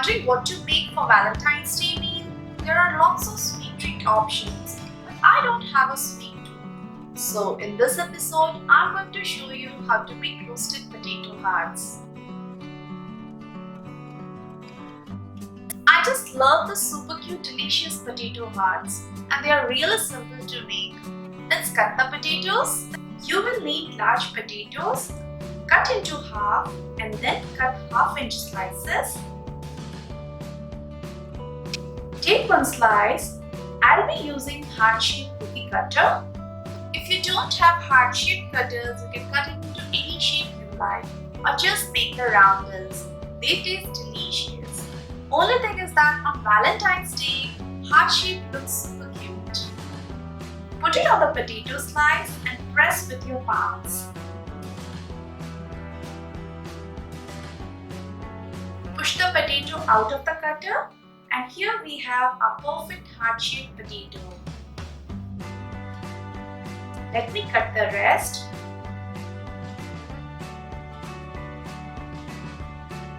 Wondering what to make for Valentine's Day meal? There are lots of sweet treat options, but I don't have a sweet tooth. So in this episode, I'm going to show you how to make roasted potato hearts. I just love the super cute delicious potato hearts, and they are really simple to make. Let's cut the potatoes. You will need large potatoes, cut into half and then cut half-inch slices. Take one slice. I'll be using heart-shaped cookie cutter. If you don't have heart-shaped cutters, you can cut it into any shape you like, or just make the round ones. They taste delicious. Only thing is that on Valentine's Day, heart-shaped looks super cute. Put it on the potato slice and press with your palms. Push the potato out of the cutter, and here we have a perfect heart-shaped potato. Let me cut the rest.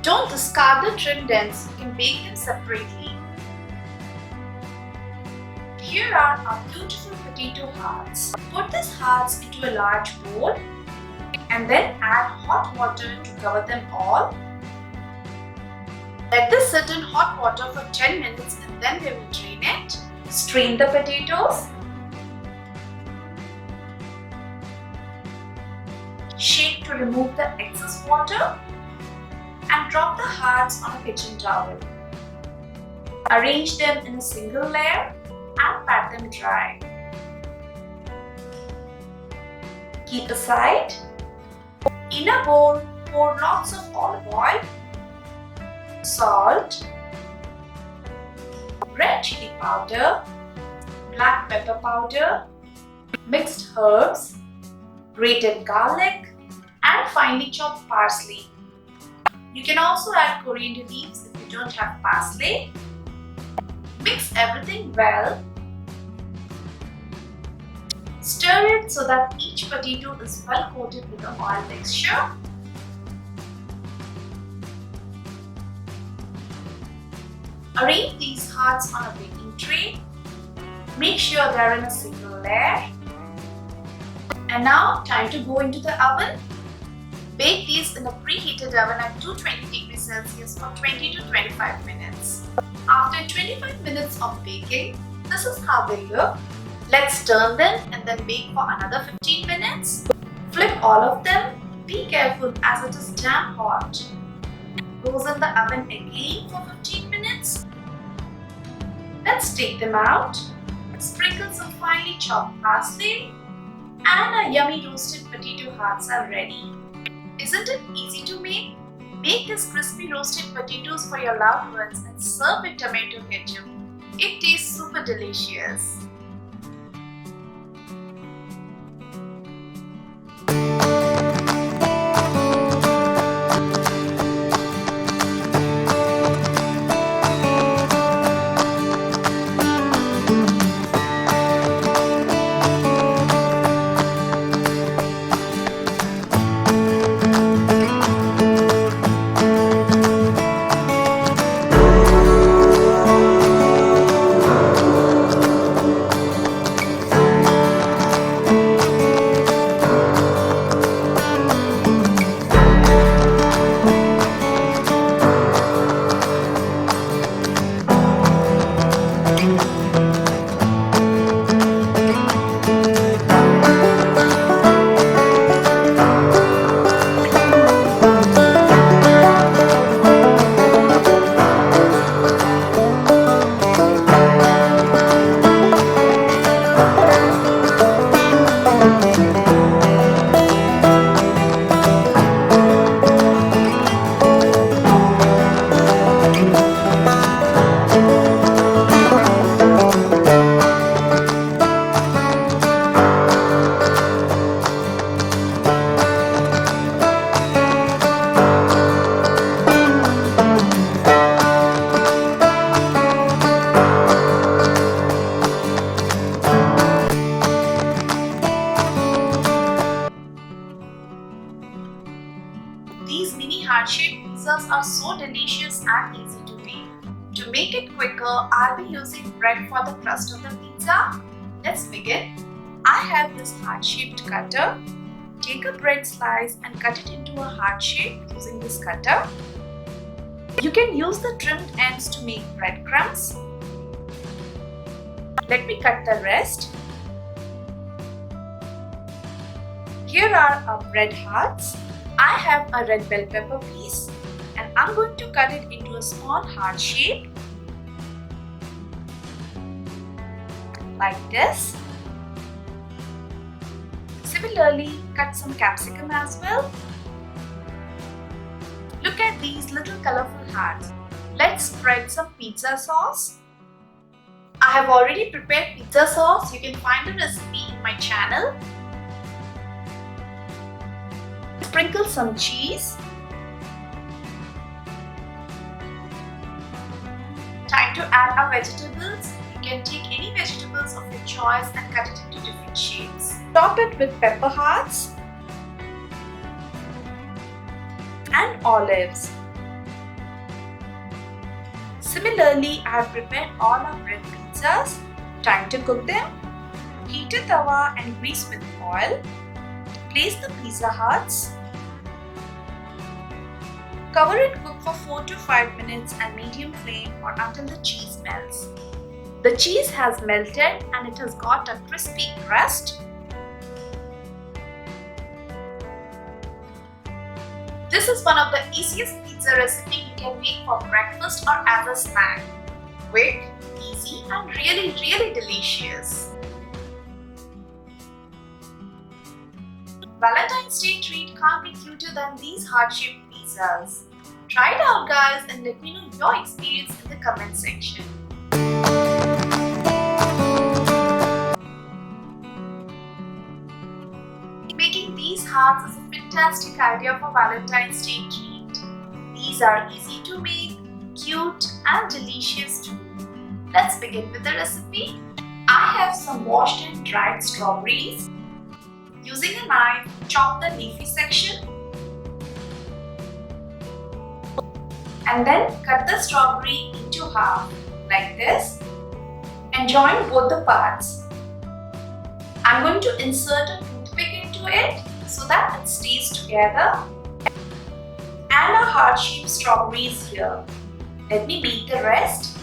Don't discard the trimmed ends, you can bake them separately. Here are our beautiful potato hearts. Put these hearts into a large bowl and then add hot water to cover them all. Let this sit in hot water for 10 minutes and then we will drain it. Strain the potatoes. Shake to remove the excess water and drop the hearts on a kitchen towel. Arrange them in a single layer and pat them dry. Keep aside. In a bowl, pour lots of olive oil, salt, red chili powder, black pepper powder, mixed herbs, grated garlic, and finely chopped parsley. You can also add coriander leaves if you don't have parsley. Mix everything well. Stir it so that each potato is well coated with the oil mixture. Arrange these hearts on a baking tray. Make sure they are in a single layer. And now, time to go into the oven. Bake these in a preheated oven at 220 degrees Celsius for 20 to 25 minutes. After 25 minutes of baking, this is how they look. Let's turn them and then bake for another 15 minutes. Flip all of them. Be careful as it is damn hot. Those in the oven again for 15 minutes. Let's take them out. Sprinkle some finely chopped parsley, and our yummy roasted potato hearts are ready. Isn't it easy to make? Make these crispy roasted potatoes for your loved ones and serve with tomato ketchup. It tastes super delicious. These mini heart-shaped pizzas are so delicious and easy to make. To make it quicker, I'll be using bread for the crust of the pizza. Let's begin. I have this heart-shaped cutter. Take a bread slice and cut it into a heart shape using this cutter. You can use the trimmed ends to make breadcrumbs. Let me cut the rest. Here are our bread hearts. I have a red bell pepper piece and I'm going to cut it into a small heart shape like this. Similarly, cut some capsicum as well. Look at these little colorful hearts. Let's spread some pizza sauce. I have already prepared pizza sauce. You can find the recipe in my channel. Sprinkle some cheese. Time to add our vegetables. You can take any vegetables of your choice and cut it into different shapes. Top it with pepper hearts and olives. Similarly, I have prepared all our bread pizzas. Time to cook them. Heat a tawa and grease with oil. Place the pizza hearts. Cover it, cook for 4 to 5 minutes at medium flame or until the cheese melts. The cheese has melted and it has got a crispy crust. This is one of the easiest pizza recipes you can make for breakfast or as a snack. Quick, easy and really delicious. Valentine's Day treat can't be cuter than these heart-shaped pizzas. Try it out guys and let me know your experience in the comment section. Making these hearts is a fantastic idea for Valentine's Day treat. These are easy to make, cute and delicious too. Let's begin with the recipe. I have some washed and dried strawberries. Using a knife, chop the leafy section and then cut the strawberry into half like this and join both the parts. I'm going to insert a toothpick into it so that it stays together and our heart-shaped strawberries here. Let me beat the rest.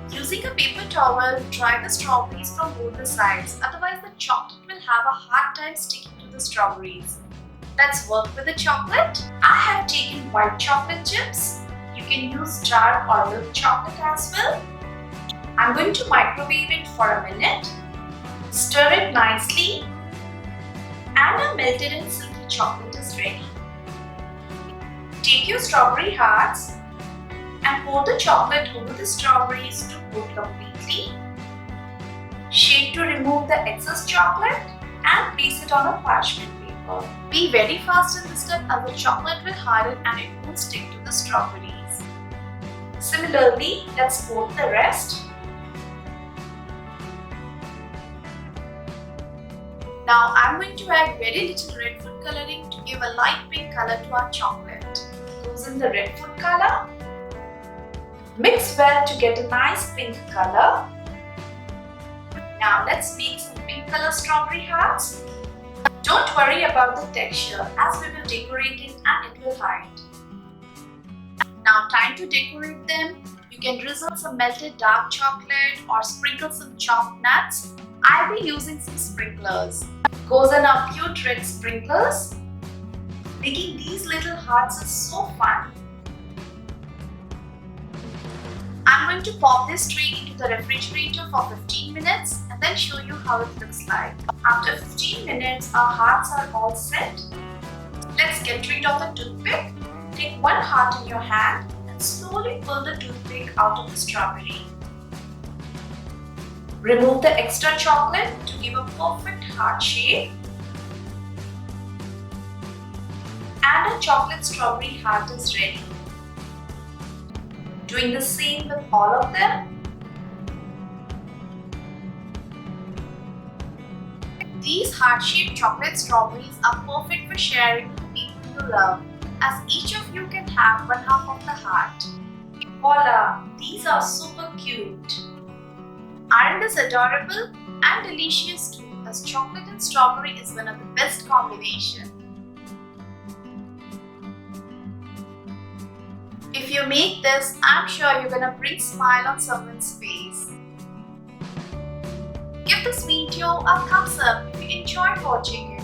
Using a paper towel, dry the strawberries from both the sides, otherwise the chocolate will have a hard time sticking to the strawberries. Let's work with the chocolate. I have taken white chocolate chips. You can use dark or milk chocolate as well. I'm going to microwave it for a minute. Stir it nicely and a melted and silky chocolate is ready. Take your strawberry hearts and pour the chocolate over the strawberries to coat completely. Shake to remove the excess chocolate and place it on a parchment paper. Be very fast in this step as the chocolate will harden and it won't stick to the strawberries. Similarly, let's coat the rest. Now I'm going to add very little red food coloring to give a light pink color to our chocolate. Goes in the red food color. Mix well to get a nice pink color. Now let's make some pink color strawberry hearts. Don't worry about the texture as we will decorate it and it will hide. Now time to decorate them. You can drizzle some melted dark chocolate or sprinkle some chopped nuts. I'll be using some sprinklers. Goes in our cute red sprinklers. Making these little hearts is so fun. I'm going to pop this tray into the refrigerator for 15 minutes and then show you how it looks like. After 15 minutes, our hearts are all set. Let's get rid of the toothpick. Take one heart in your hand and slowly pull the toothpick out of the strawberry. Remove the extra chocolate to give a perfect heart shape. And a chocolate strawberry heart is ready. Doing the same with all of them. These heart-shaped chocolate strawberries are perfect for sharing with people you love, as each of you can have one half of the heart. Voila! These are super cute. Aren't these adorable? And delicious too, as chocolate and strawberry is one of the best combinations. If you make this, I'm sure you're gonna bring a smile on someone's face. Give this video a thumbs up if you enjoyed watching it.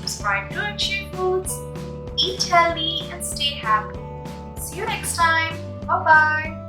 Subscribe to Akshay Foods. Eat healthy and stay happy. See you next time. Bye bye.